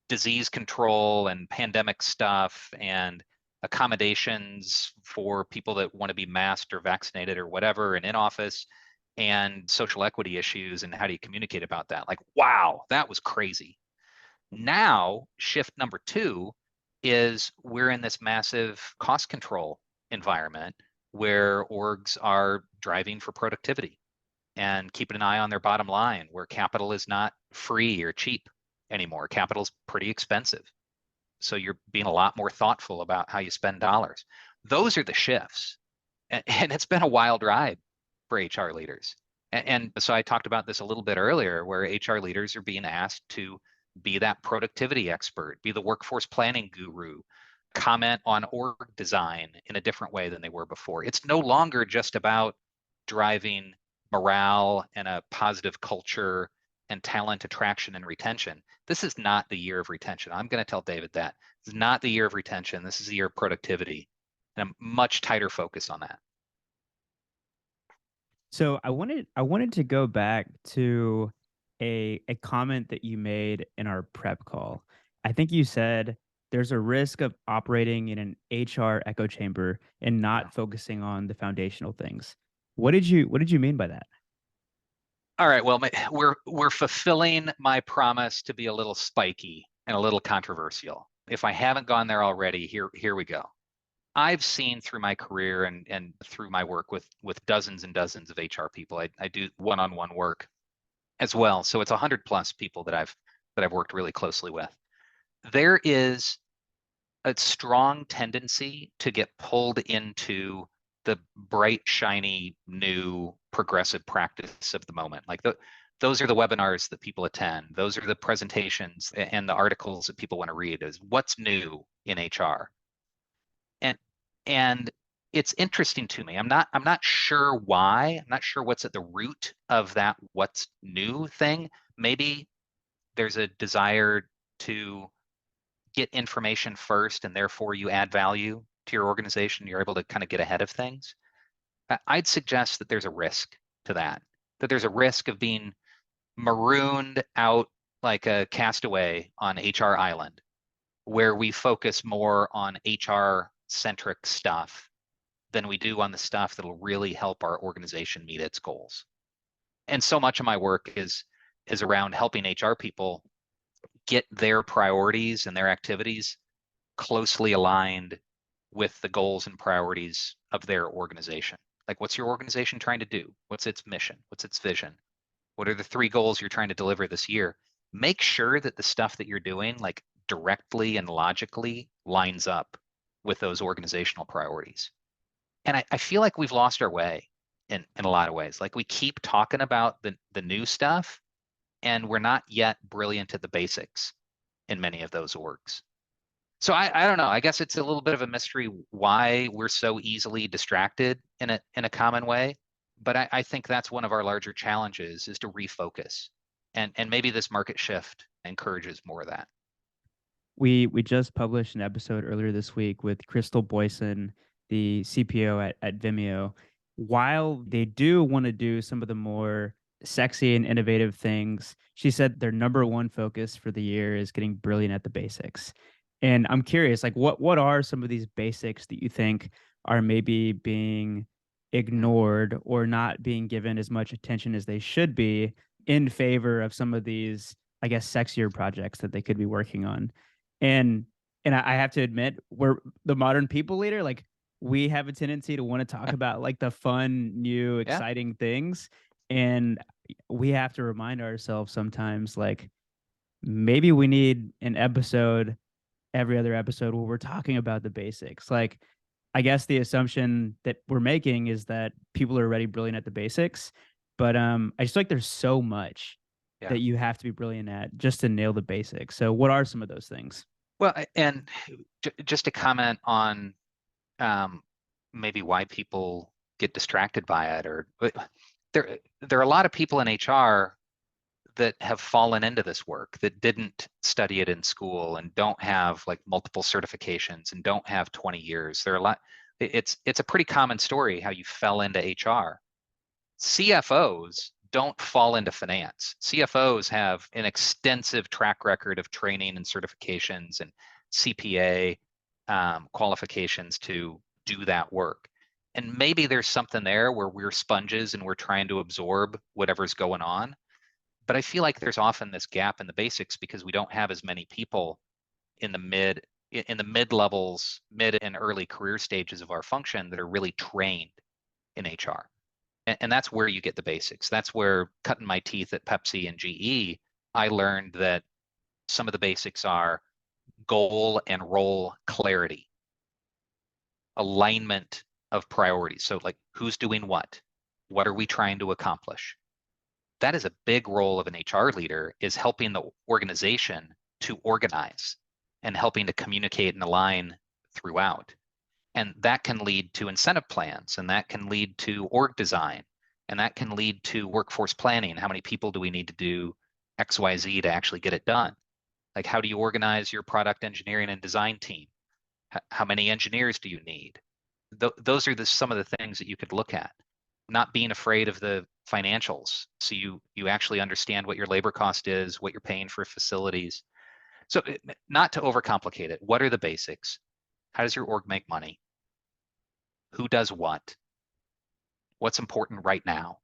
disease control and pandemic stuff and accommodations for people that want to be masked or vaccinated or whatever and in office, and social equity issues and how do you communicate about that. Like, wow, that was crazy. Now, shift number two is we're in this massive cost control environment where orgs are driving for productivity and keeping an eye on their bottom line, where capital is not free or cheap anymore. Capital is pretty expensive. So you're being a lot more thoughtful about how you spend dollars. Those are the shifts. And it's been a wild ride for HR leaders. And so I talked about this a little bit earlier, where HR leaders are being asked to be that productivity expert, be the workforce planning guru, comment on org design in a different way than they were before. It's no longer just about driving morale and a positive culture and talent attraction and retention. This is not the year of retention. I'm going to tell David that. This is not the year of retention. This is the year of productivity and a much tighter focus on that. So I wanted to go back to a comment that you made in our prep call. I think you said there's a risk of operating in an HR echo chamber and Yeah. not focusing on the foundational things. What did you mean by that? All right. Well, we're fulfilling my promise to be a little spiky and a little controversial. If I haven't gone there already, here we go. I've seen through my career and through my work with dozens and dozens of HR people. I do one-on-one work as well. So it's 100 plus people that I've worked really closely with. There is a strong tendency to get pulled into the bright, shiny, new progressive practice of the moment. Like those are the webinars that people attend. Those are the presentations and the articles that people want to read is what's new in HR. And and it's interesting to me. I'm not sure why. I'm not sure what's at the root of that what's new thing. Maybe there's a desire to get information first and therefore you add value to your organization. You're able to kind of get ahead of things. I'd suggest that there's a risk to that there's a risk of being marooned out like a castaway on HR Island, where we focus more on HR centric stuff than we do on the stuff that'll really help our organization meet its goals. And so much of my work is around helping HR people get their priorities and their activities closely aligned with the goals and priorities of their organization. Like, what's your organization trying to do? What's its mission? What's its vision? What are the 3 goals you're trying to deliver this year? Make sure that the stuff that you're doing, like directly and logically, lines up with those organizational priorities. And I feel like we've lost our way in a lot of ways. Like we keep talking about the new stuff, and we're not yet brilliant at the basics in many of those orgs. So I don't know. I guess it's a little bit of a mystery why we're so easily distracted in a common way. But I think that's one of our larger challenges is to refocus. And maybe this market shift encourages more of that. We just published an episode earlier this week with Crystal Boyson, the CPO at Vimeo. While they do want to do some of the more sexy and innovative things, she said their number one focus for the year is getting brilliant at the basics. And I'm curious, like what are some of these basics that you think are maybe being ignored or not being given as much attention as they should be in favor of some of these, I guess, sexier projects that they could be working on? And I have to admit, we're the modern people leader, like we have a tendency to want to talk about like the fun, new, Yeah. exciting things. And we have to remind ourselves sometimes, like maybe we need an episode every other episode where we're talking about the basics. Like, I guess the assumption that we're making is that people are already brilliant at the basics, but I just feel like there's so much Yeah. that you have to be brilliant at just to nail the basics. So, what are some of those things? Well, and just to comment on maybe why people get distracted by it, or there are a lot of people in HR that have fallen into this work that didn't study it in school and don't have like multiple certifications and don't have 20 years. There are a lot. It's a pretty common story how you fell into HR. CFOs don't fall into finance. CFOs have an extensive track record of training and certifications and CPA qualifications to do that work. And maybe there's something there where we're sponges and we're trying to absorb whatever's going on. But I feel like there's often this gap in the basics because we don't have as many people in the mid levels, mid and early career stages of our function that are really trained in HR. And that's where you get the basics. That's where cutting my teeth at Pepsi and GE, I learned that some of the basics are goal and role clarity, alignment of priorities. So like who's doing what? What are we trying to accomplish? that is a big role of an HR leader, is helping the organization to organize and helping to communicate and align throughout. And that can lead to incentive plans, and that can lead to org design, and that can lead to workforce planning. How many people do we need to do XYZ to actually get it done? Like, how do you organize your product engineering and design team? How many engineers do you need? Those are some of the things that you could look at. Not being afraid of the financials, so you actually understand what your labor cost is, what you're paying for facilities. So not to overcomplicate it, what are the basics? How does your org make money? Who does what? What's important right now?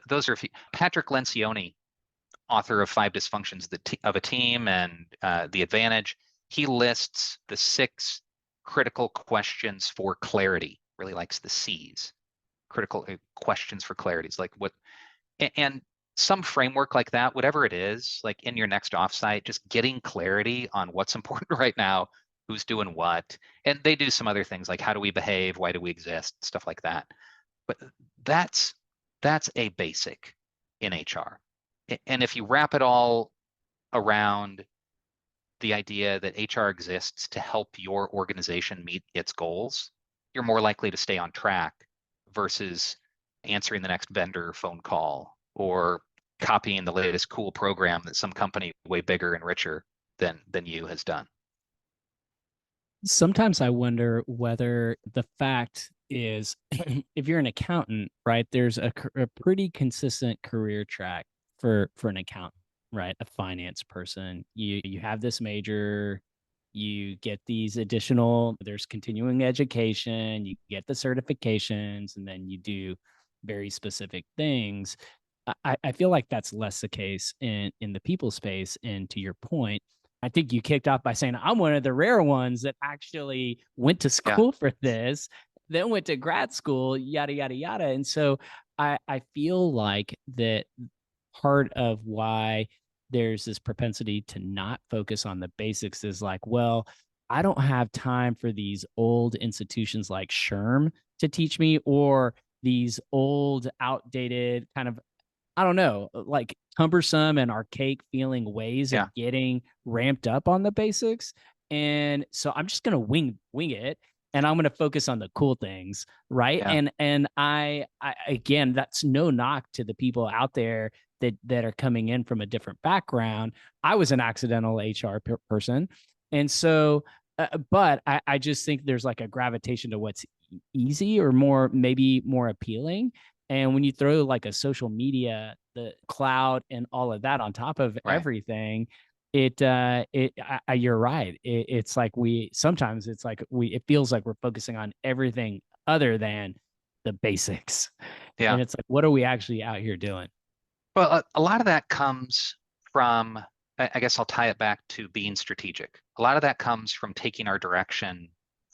Those are Patrick Lencioni, author of Five Dysfunctions of a Team and The Advantage. He lists the 6 critical questions for clarity. Really likes the C's. Critical questions for clarity. It's like what, and some framework like that, whatever it is, like in your next offsite, just getting clarity on what's important right now, who's doing what. And they do some other things like how do we behave, why do we exist, stuff like that. But that's a basic in HR. And if you wrap it all around the idea that HR exists to help your organization meet its goals, you're more likely to stay on track versus answering the next vendor phone call or copying the latest cool program that some company way bigger and richer than you has done. Sometimes I wonder whether the fact is if you're an accountant, right, there's a pretty consistent career track for an accountant, right? A finance person. You have this major, you get these additional, there's continuing education, you get the certifications, and then you do very specific things. I feel like that's less the case in the people space. And to your point, I think you kicked off by saying I'm one of the rare ones that actually went to Yeah, school for this, then went to grad school, yada yada yada. And so I feel like that part of why there's this propensity to not focus on the basics is like, well, I don't have time for these old institutions like SHRM to teach me, or these old, outdated kind of, I don't know, like cumbersome and archaic feeling ways yeah, of getting ramped up on the basics. And so I'm just gonna wing it, and I'm gonna focus on the cool things, right? yeah, And I again, that's no knock to the people out there that are coming in from a different background. I was an accidental HR person, and so, but I just think there's like a gravitation to what's easy or more maybe more appealing. And when you throw like a social media, the cloud, and all of that on top of right. everything, you're right. It's like sometimes it's like it feels like we're focusing on everything other than the basics. Yeah. And it's like, what are we actually out here doing? Well, a lot of that comes from, I guess I'll tie it back to being strategic. A lot of that comes from taking our direction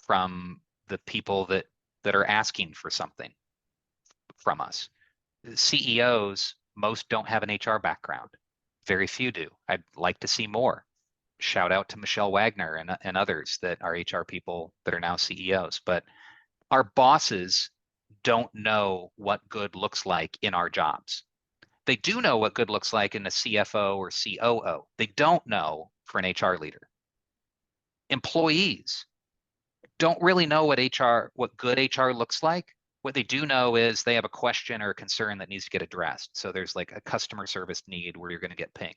from the people that are asking for something from us. CEOs, most don't have an HR background. Very few do. I'd like to see more. Shout out to Michelle Wagner and others that are HR people that are now CEOs. But our bosses don't know what good looks like in our jobs. They do know what good looks like in a CFO or COO. They don't know for an HR leader. Employees don't really know what good HR looks like. What they do know is they have a question or a concern that needs to get addressed. So there's like a customer service need where you're going to get pinged.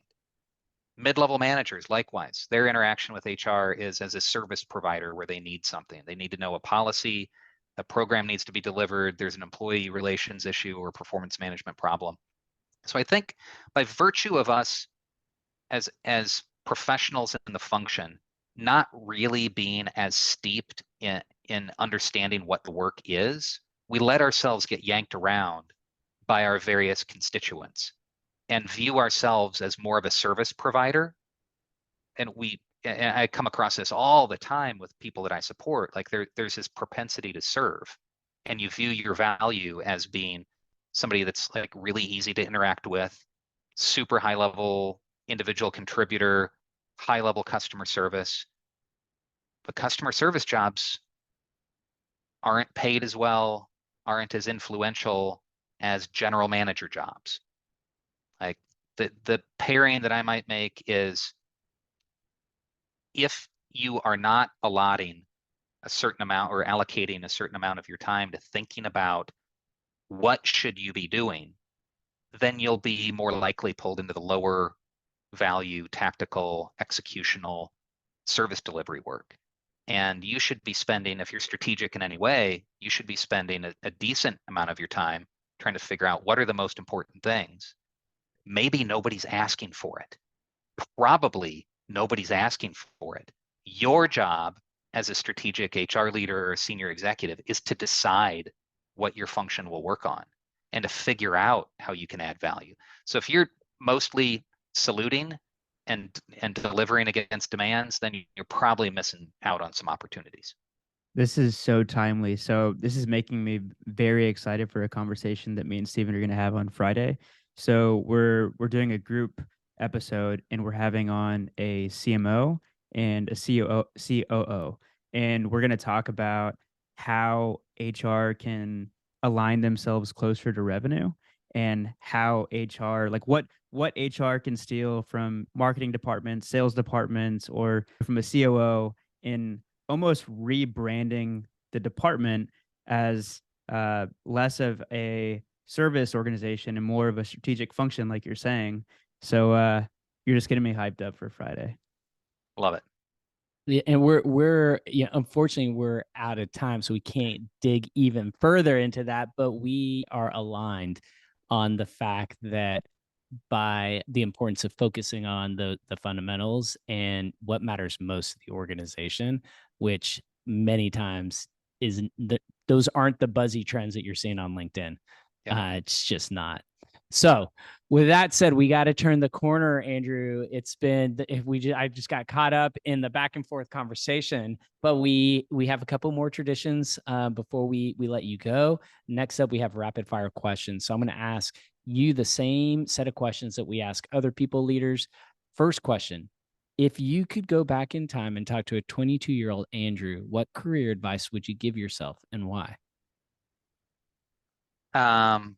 Mid-level managers, likewise, their interaction with HR is as a service provider where they need something. They need to know a policy, a program needs to be delivered, there's an employee relations issue or performance management problem. So I think by virtue of us as professionals in the function, not really being as steeped in understanding what the work is, we let ourselves get yanked around by our various constituents and view ourselves as more of a service provider. And I come across this all the time with people that I support. Like there's this propensity to serve, and you view your value as being somebody that's like really easy to interact with, super high level individual contributor, high level customer service. But customer service jobs aren't paid as well, aren't as influential, as general manager jobs. Like the pairing that I might make is if you are not allotting a certain amount or allocating a certain amount of your time to thinking about what should you be doing, then you'll be more likely pulled into the lower value, tactical, executional service delivery work. And you should be spending, if you're strategic in any way, you should be spending a decent amount of your time trying to figure out what are the most important things. Maybe nobody's asking for it. Probably nobody's asking for it. Your job as a strategic HR leader or a senior executive is to decide what your function will work on and to figure out how you can add value. So if you're mostly saluting and delivering against demands, then you're probably missing out on some opportunities. This is so timely. So this is making me very excited for a conversation that me and Steven are going to have on Friday. So we're doing a group episode and we're having on a CMO and a COO, and we're going to talk about how HR can align themselves closer to revenue, and how HR, like what HR can steal from marketing departments, sales departments, or from a COO in almost rebranding the department as less of a service organization and more of a strategic function, like you're saying. So you're just getting me hyped up for Friday. Love it. Yeah, and we're unfortunately we're out of time, so we can't dig even further into that, but we are aligned on the fact that by the importance of focusing on the fundamentals and what matters most to the organization, which many times isn't those aren't the buzzy trends that you're seeing on LinkedIn. Yeah. It's just not. So with that said, we got to turn the corner, Andrew. It's been I just got caught up in the back and forth conversation, but we have a couple more traditions before we let you go. Next up, we have rapid fire questions. So I'm going to ask you the same set of questions that we ask other people leaders. First question: if you could go back in time and talk to a 22-year-old Andrew, what career advice would you give yourself and why? Um,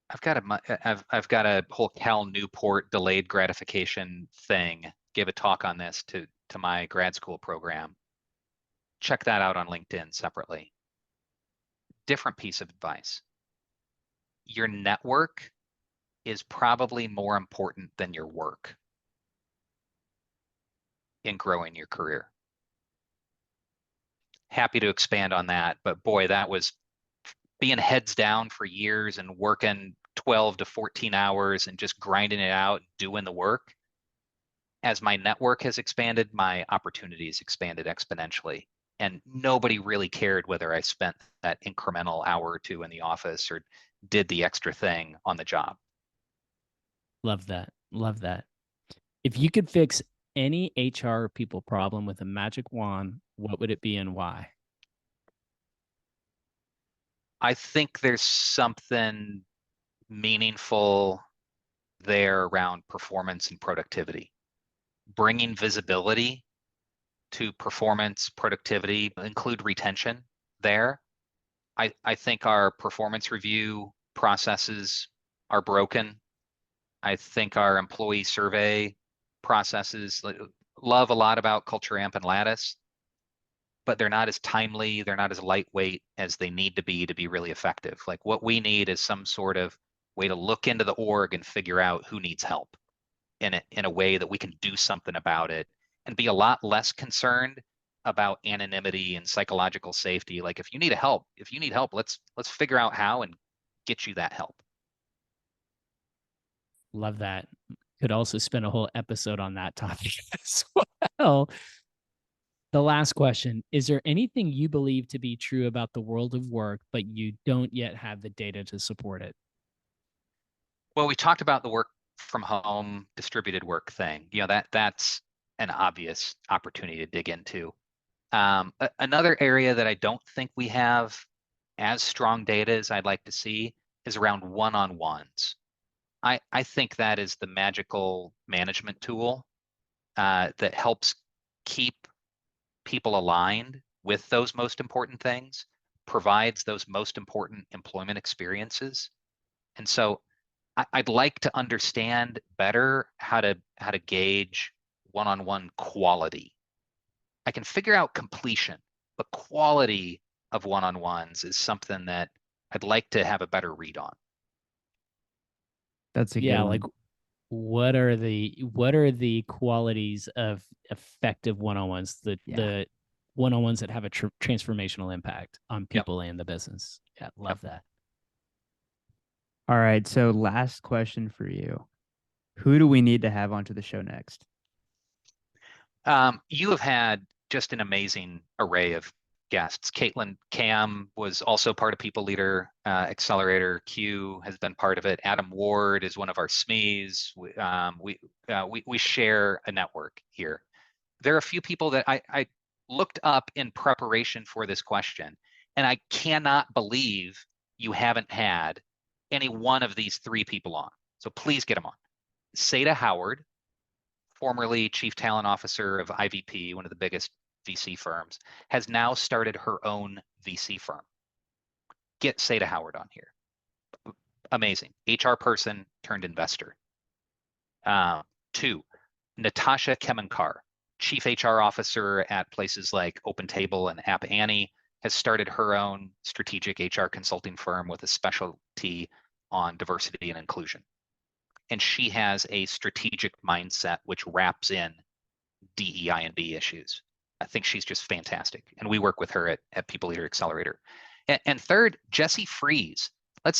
I've got a whole Cal Newport delayed gratification thing. Give a talk on this to my grad school program. Check that out on LinkedIn separately. Different piece of advice. Your network is probably more important than your work in growing your career. Happy to expand on that, but boy, that was being heads down for years and working 12 to 14 hours and just grinding it out, doing the work. As my network has expanded, my opportunities expanded exponentially. And nobody really cared whether I spent that incremental hour or two in the office or did the extra thing on the job. Love that. Love that. If you could fix any HR people problem with a magic wand, what would it be and why? I think there's something meaningful there around performance and productivity. Bringing visibility to performance, productivity, include retention there. I think our performance review processes are broken. I think our employee survey processes love a lot about Culture Amp and Lattice, but they're not as timely, they're not as lightweight as they need to be really effective. Like what we need is some sort of way to look into the org and figure out who needs help in a way that we can do something about it and be a lot less concerned about anonymity and psychological safety. Like if you need help, let's figure out how and get you that help. Love that. Could also spend a whole episode on that topic as well. The last question: is there anything you believe to be true about the world of work, but you don't yet have the data to support it? Well, we talked about the work from home, distributed work thing. That's an obvious opportunity to dig into. Another area that I don't think we have as strong data as I'd like to see is around one-on-ones. I think that is the magical management tool that helps keep people aligned with those most important things. provides those most important employment experiences. And so I'd like to understand better how to gauge one-on-one quality. I can figure out completion, but quality of one-on-ones is something that I'd like to have a better read on. That's a good Yeah, one. like what are the qualities of effective one-on-ones, the one-on-ones that have a transformational impact on Yep. people and the business? Yeah, love that. All right. So last question for you. Who do we need to have onto the show next? You have had just an amazing array of guests. Caitlin Cam was also part of People Leader Accelerator. Q has been part of it. Adam Ward is one of our SMEs. We share a network here. There are a few people that I looked up in preparation for this question, and I cannot believe you haven't had any one of these three people on. So please get them on. Seda Howard, formerly Chief Talent Officer of IVP, one of the biggest VC firms, has now started her own VC firm. Get Seda Howard on here. Amazing. HR person turned investor. 2, Natasha Kemenkar, Chief HR Officer at places like OpenTable and App Annie, has started her own strategic HR consulting firm with a specialty on diversity and inclusion. And she has a strategic mindset which wraps in DEI and B issues. I think she's just fantastic. And we work with her at People Leader Accelerator. And third, Jesse Fries.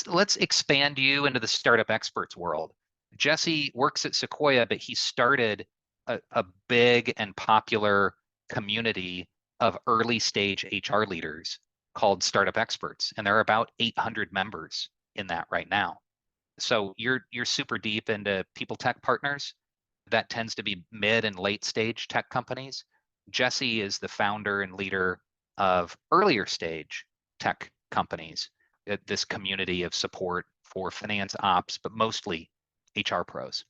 Let's expand you into the startup experts world. Jesse works at Sequoia, but he started a big and popular community of early stage HR leaders called Startup Experts. And there are about 800 members in that right now. So you're super deep into people tech partners. That tends to be mid and late stage tech companies. Jesse is the founder and leader of earlier stage tech companies, this community of support for finance ops, but mostly HR pros.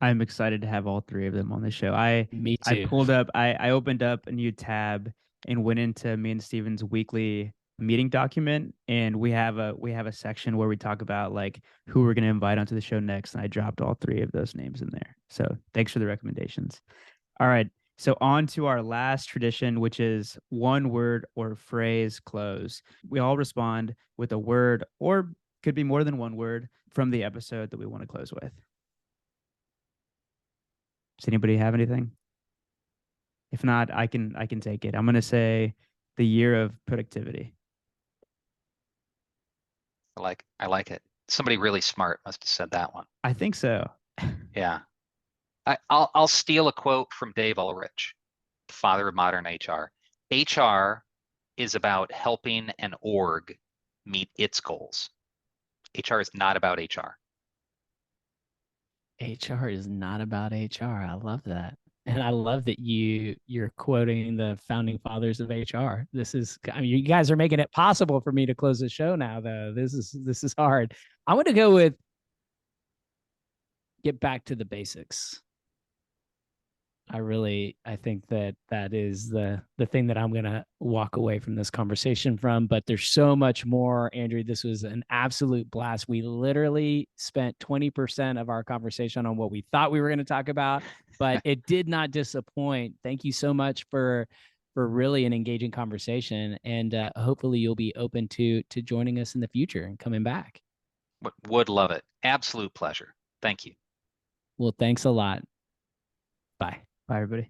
I'm excited to have all three of them on the show. I Me too. I opened up a new tab and went into me and Steven's weekly meeting document, and we have a section where we talk about like who we're going to invite onto the show next, and I dropped all three of those names in there. So thanks for the recommendations. All right. So on to our last tradition, which is one word or phrase close. We all respond with a word, or could be more than one word, from the episode that we want to close with. Does anybody have anything? If not, I can take it. I'm going to say the year of productivity. I like it. Somebody really smart must have said that one. I think so. Yeah. I'll steal a quote from Dave Ulrich, the father of modern HR. HR is about helping an org meet its goals. HR is not about HR. HR is not about HR. I love that. And I love that you're quoting the founding fathers of HR. I mean, you guys are making it possible for me to close the show now, though. This is hard. I want to go with get back to the basics. I think that is the thing that I'm going to walk away from this conversation from, but there's so much more. Andrew, this was an absolute blast. We literally spent 20% of our conversation on what we thought we were going to talk about, but it did not disappoint. Thank you so much for really an engaging conversation, and hopefully you'll be open to joining us in the future and coming back. Would love it. Absolute pleasure. Thank you. Well, thanks a lot. Bye. Bye, everybody.